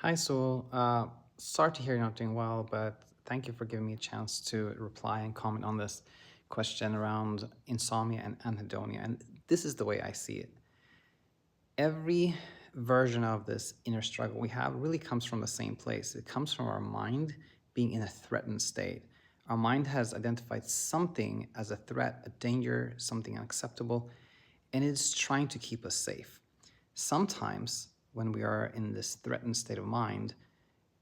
Hi, Soul. Sorry to hear you're not doing well, but thank you for giving me a chance to reply and comment on this question around insomnia and anhedonia. And this is the way I see it. Every version of this inner struggle we have really comes from the same place. It comes from our mind being in a threatened state. Our mind has identified something as a threat, a danger, something unacceptable, and it's trying to keep us safe. Sometimes, when we are in this threatened state of mind,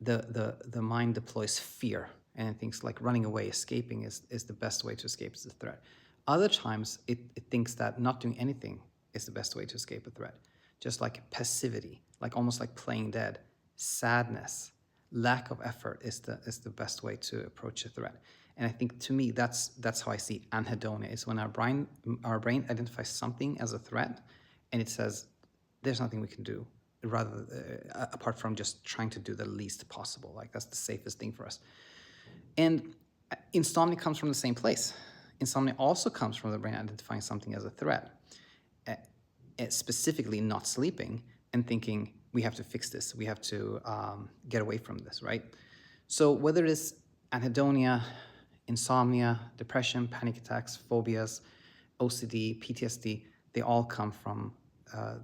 the mind deploys fear and it thinks like running away, escaping is the best way to escape the threat. Other times, it thinks that not doing anything is the best way to escape a threat. Just like passivity, like almost like playing dead, sadness, lack of effort is the best way to approach a threat. And I think to me that's how I see anhedonia is when our brain identifies something as a threat, and it says there's nothing we can do rather apart from just trying to do the least possible. Like that's the safest thing for us. And insomnia comes from the same place. Insomnia also comes from the brain identifying something as a threat, specifically not sleeping and thinking we have to fix this, we have to get away from this, right? So whether it is anhedonia, insomnia, depression, panic attacks, phobias, OCD, PTSD, they all come from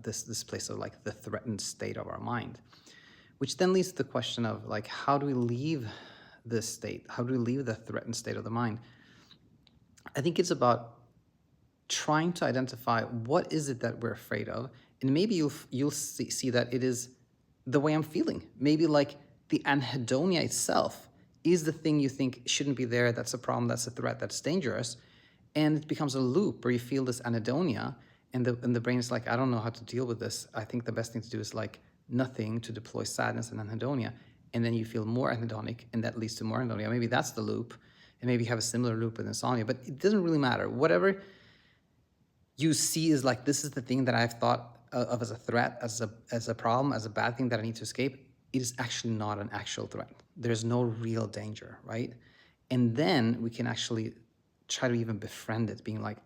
this place of like the threatened state of our mind, which then leads to the question of like, how do we leave this state? How do we leave the threatened state of the mind? I think it's about trying to identify what is it that we're afraid of, and maybe you'll see that it is the way I'm feeling. Maybe like the anhedonia itself is the thing you think shouldn't be there. That's a problem. That's a threat. That's dangerous, and it becomes a loop where you feel this anhedonia, and the brain is like, I don't know how to deal with this. I think the best thing to do is like nothing, to deploy sadness and anhedonia, and then you feel more anhedonic, and that leads to more anhedonia. Maybe that's the loop, and maybe you have a similar loop with insomnia. But it doesn't really matter. Whatever you see is like, this is the thing that I've thought of as a threat, as a problem, as a bad thing that I need to escape. It is actually not an actual threat. There's no real danger, right? And then we can actually try to even befriend it, being like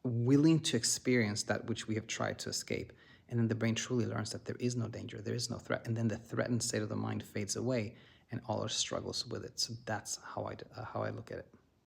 willing to experience that which we have tried to escape. And then the brain truly learns that there is no danger, there is no threat. And then the threatened state of the mind fades away and all our struggles with it. So that's how I look at it.